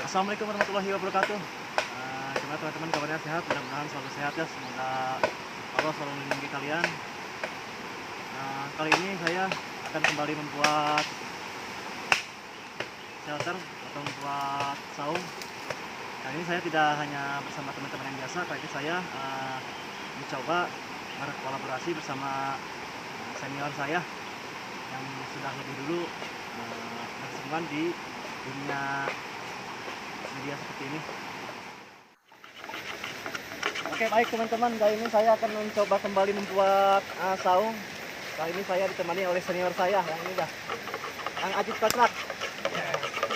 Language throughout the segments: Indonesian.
Assalamualaikum warahmatullahi wabarakatuh. Gimana teman-teman, kabarnya sehat? Mudah-mudahan selalu sehat ya. Semoga Allah selalu melindungi kalian. Kali ini saya akan kembali membuat shelter atau membuat saung. Kali ini saya tidak hanya bersama teman-teman yang biasa. Kali ini saya mencoba berkolaborasi bersama senior saya yang sudah lebih dulu berkecimpung di dunia media seperti ini. Oke, baik teman-teman, kali ini saya akan mencoba kembali membuat saung. Kali ini saya ditemani oleh senior saya yang ini dah, Kang Ajit Kotrak.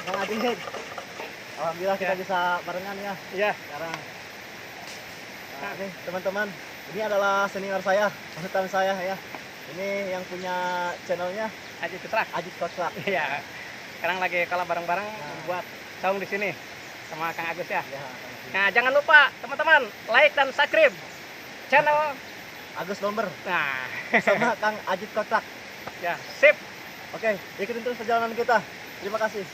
Kang Ajit, alhamdulillah kita bisa barengan ya. Iya. Sekarang, oke teman-teman, ini adalah senior saya, panutan saya ya. Ini yang punya channelnya Ajit Kotrak. Ajit Kotrak. Iya. Sekarang lagi kalau bareng-bareng buat saung di sini sama Kang Agus ya. Ya, Nah, jangan lupa teman-teman like dan subscribe channel Agus Lomber nah sama Kang Ajit Kotrak. ya, sip. Oke, ikutin terus perjalanan kita. Terima kasih.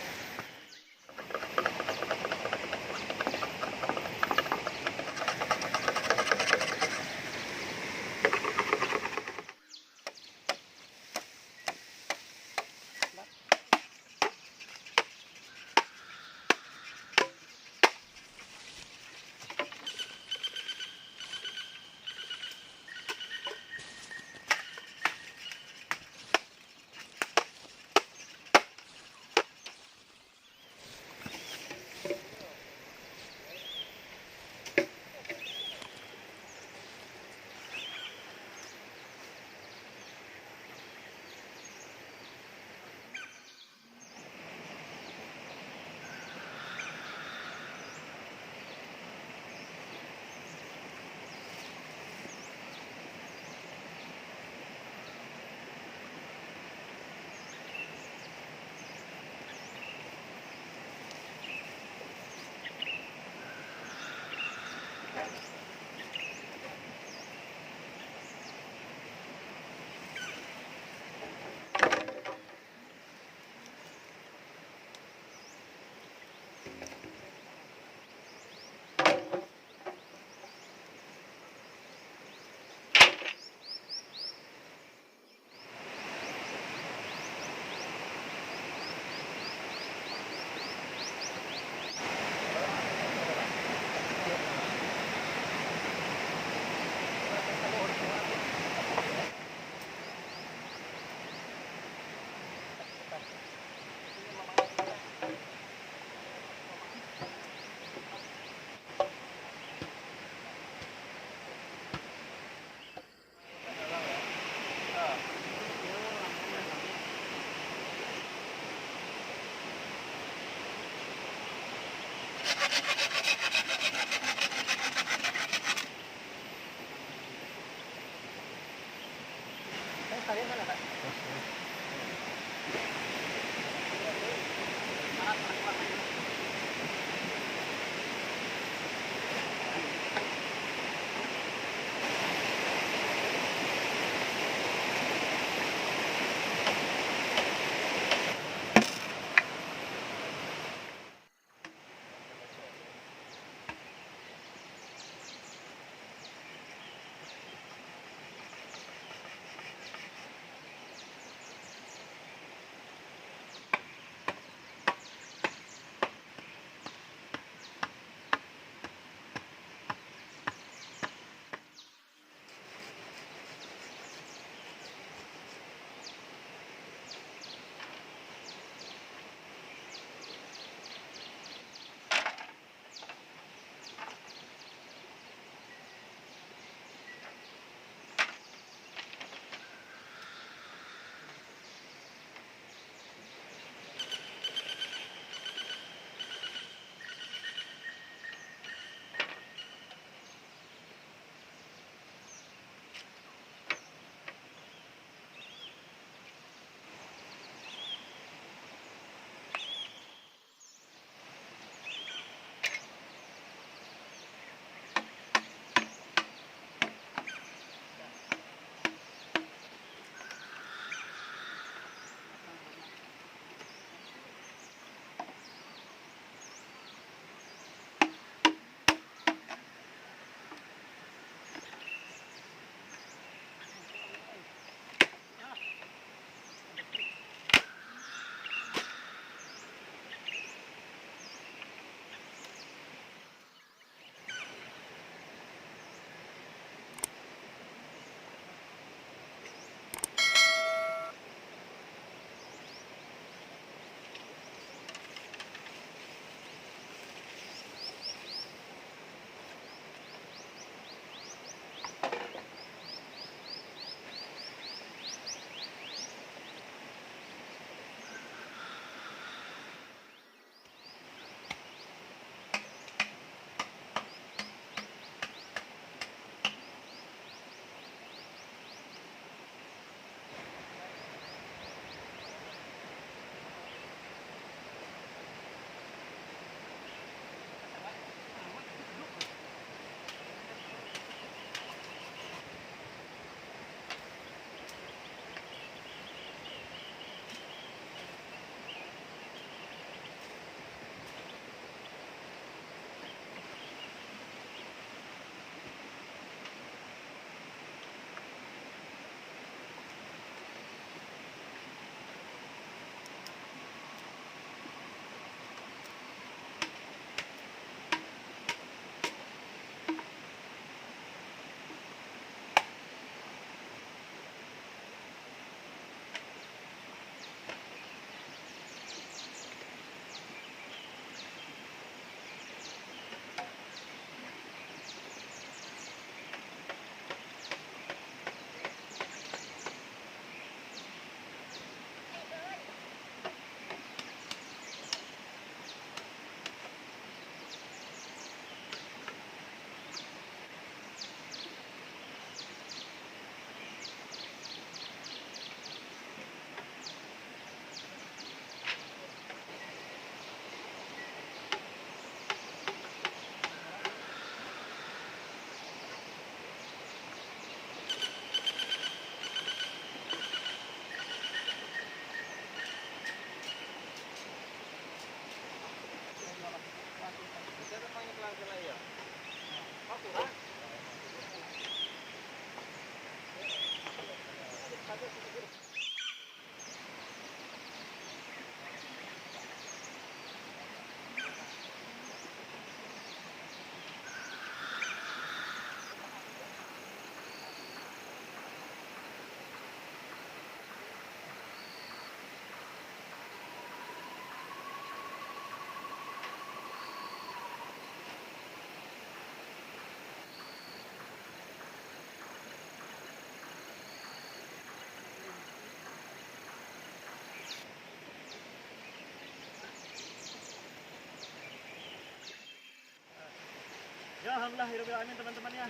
Ya, alhamdulillah hirupil alamin teman-teman ya.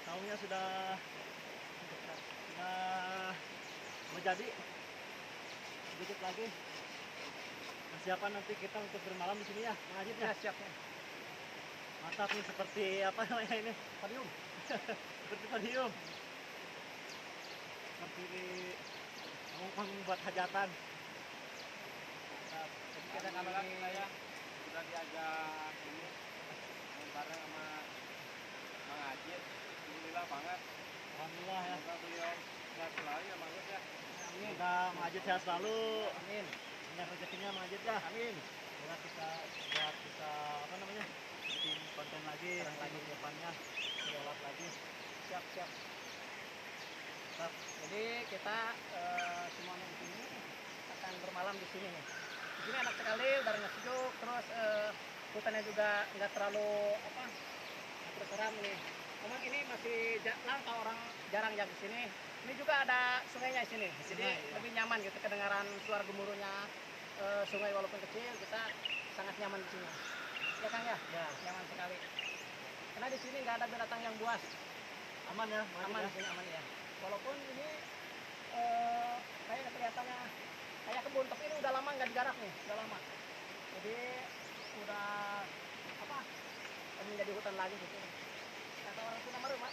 Saungnya sudah menjadi. Sedikit lagi persiapan nanti kita untuk bermalam di sini ya, Mang Ajit ya. Ya, siap ya. Mantap nih, seperti apa namanya ini? Podium. Seperti podium. Seperti panggung buat hajatan. Nah, jadi kita kalau di saya sudah diajak ini bareng sama Mang Ajit, alhamdulillah banget. Alhamdulillah ya. Semoga beliau sehat selalu ya Mang Ajit ya. amin. Kita Mang Ajit sehat selalu. Amin. Banyak rezekinya Mang Ajit ya. Amin. Semoga kita buat bisa apa namanya? Bikin konten lagi, Keren lagi. di depannya, lewat lagi. Siap, siap. Tetap. Jadi kita semuanya di sini akan bermalam di sini nih. Di sini enak sekali, udaranya sejuk, terus hutannya juga nggak terlalu terlalu seram nih. Memang ini masih langka, orang jarang yang di sini. Ini juga ada sungainya di sini, jadi Sungai, ya. lebih nyaman gitu, kedengaran suara gemuruhnya sungai walaupun kecil, kita sangat nyaman di sini. Ya Kang ya, Ya, nyaman sekali. Karena di sini nggak ada binatang yang buas. aman ya, Mang Ajit Aman ya. di sini, aman ya. Walaupun ini kayak kelihatannya kayak kebun, tapi ini udah lama nggak digarap nih, udah lama. Jadi udah menjadi hutan lagi gitu. Kata orang Sunda mah rumah.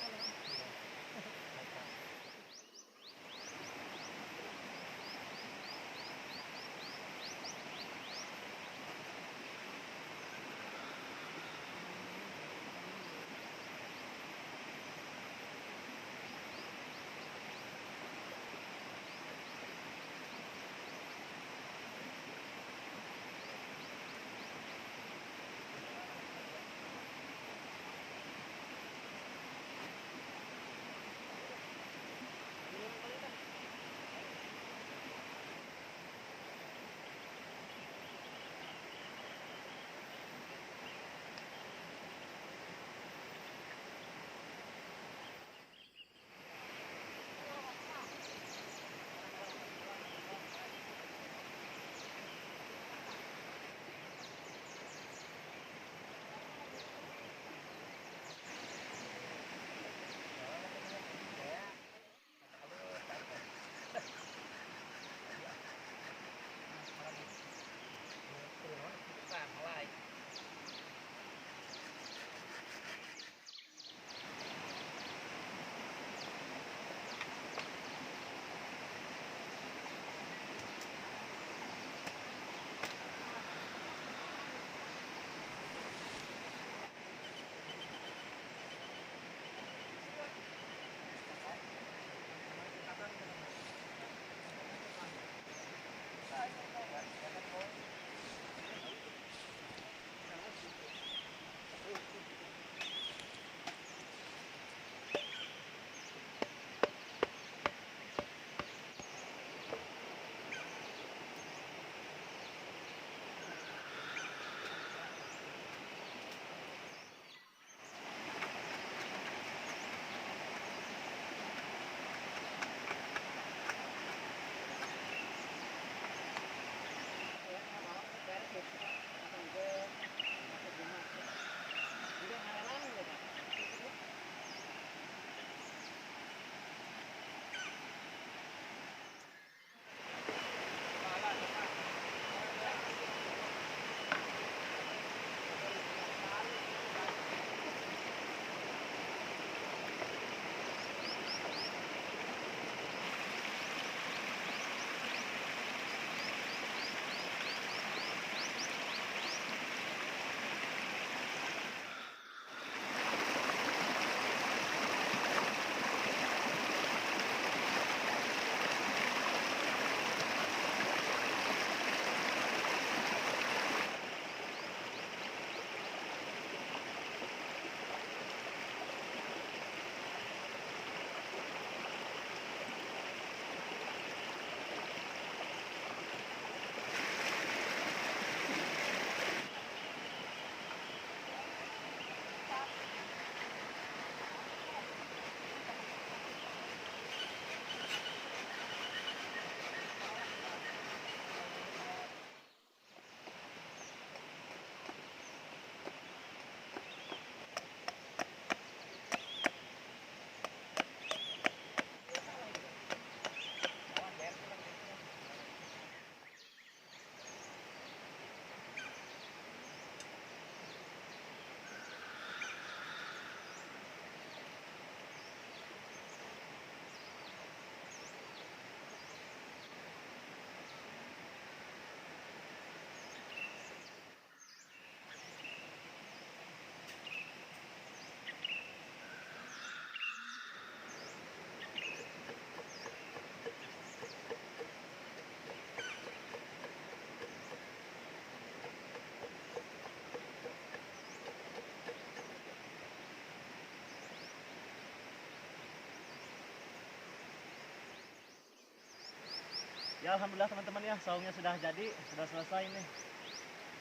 Ya alhamdulillah teman-teman ya, saungnya sudah jadi, sudah selesai nih.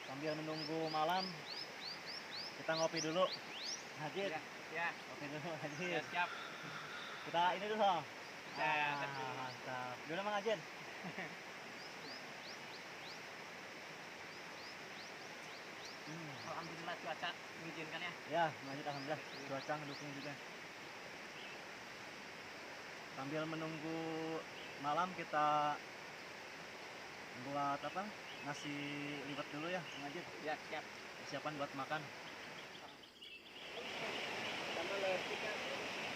Sambil menunggu malam, kita ngopi dulu. Hajit, Ya, ya, ngopi dulu ya Hajit. siap. Kita ini dulu. Ya, betul. Mantap. Gimana Mang Hajit? Alhamdulillah cuaca mengizinkan ya. Ya, Mang Hajit alhamdulillah cuaca mendukung juga. Sambil menunggu malam kita buat apa? Nasi liwet dulu ya, Mang Hajit. Ya, siap. Persiapan buat makan. Sama kita.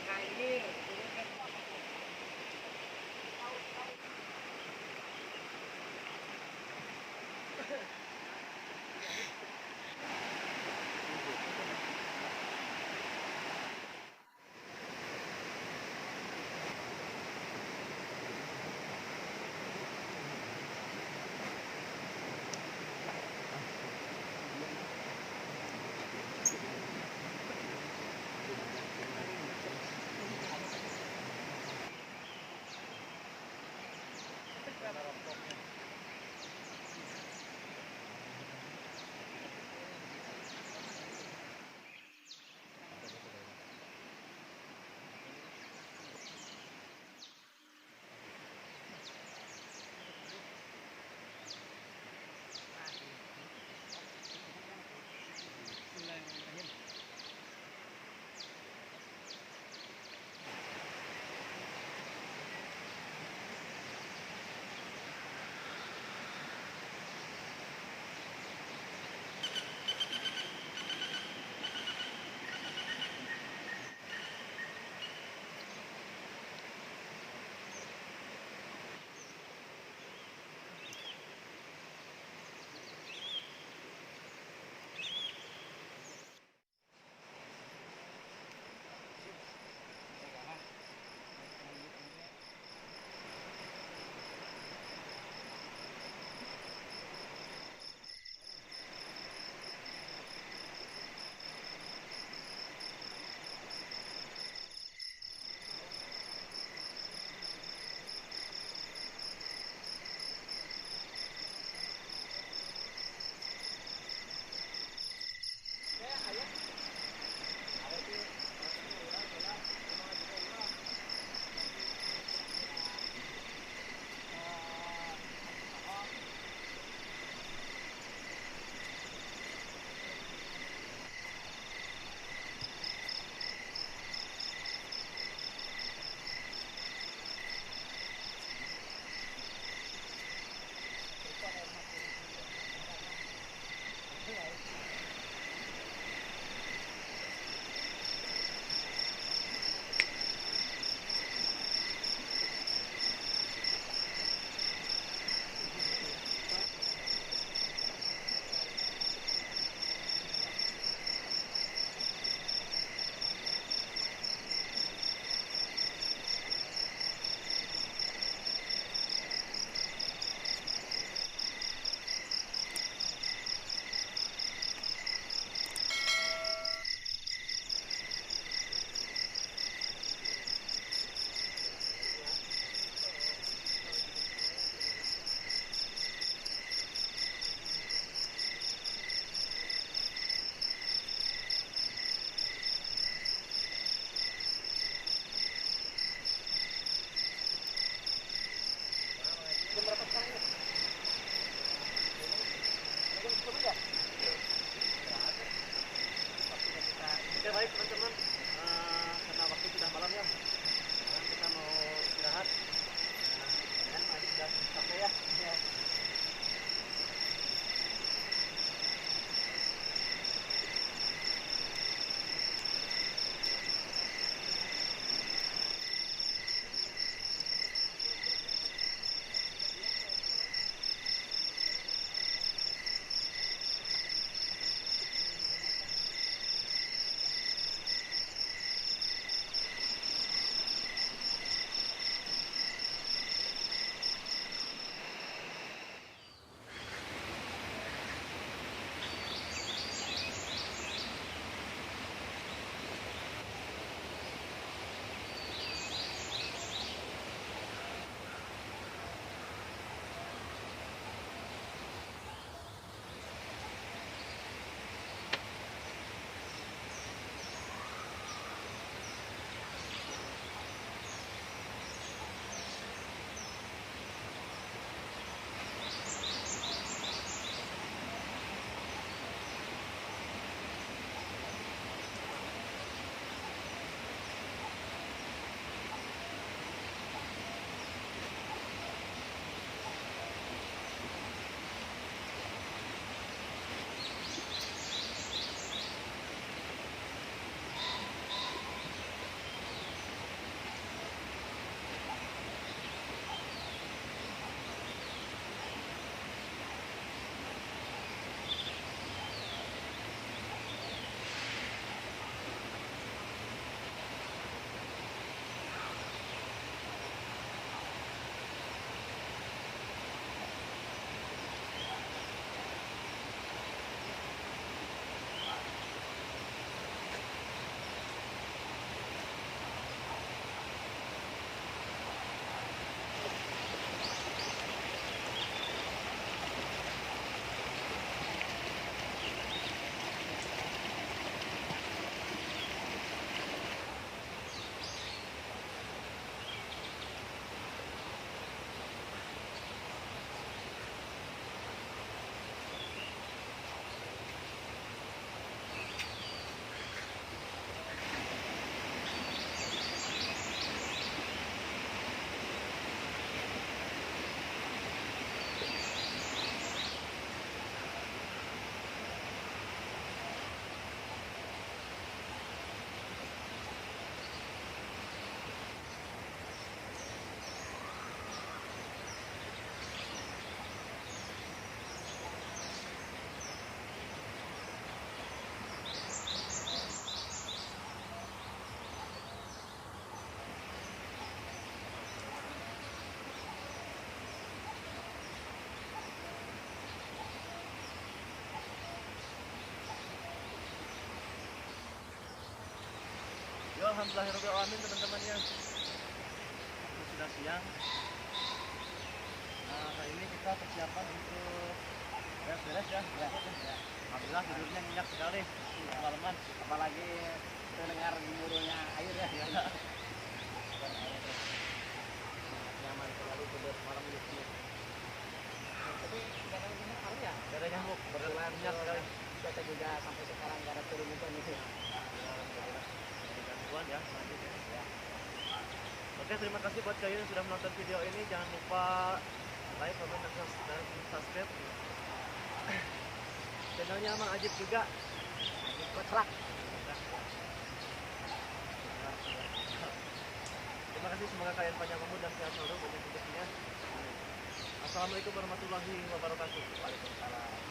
Nah, ini kan Alhamdulillahirobbilalamin teman-teman ya. Sudah siang. Hari ini kita persiapan untuk beres-beres ya. Alhamdulillah tidurnya nyenyak sekali. Malaman. Apalagi terdengar gemuruhnya air ya. Nyaman sekali tidur malam di sini. Tapi kadang nyamuk harus ya. Gak ada nyamuk, Kebetulan nyenyak sekali. kita juga sampai sekarang gak ada turun hujan itu. Gangguan ya selanjutnya. Oke, terima kasih buat kalian yang sudah menonton video ini. Jangan lupa like, comment, dan subscribe channelnya Mang Ajib juga. Koclak. Terima kasih, semoga kalian panjang umur dan sehat selalu, banyak rezekinya. Assalamualaikum warahmatullahi wabarakatuh. Waalaikumsalam.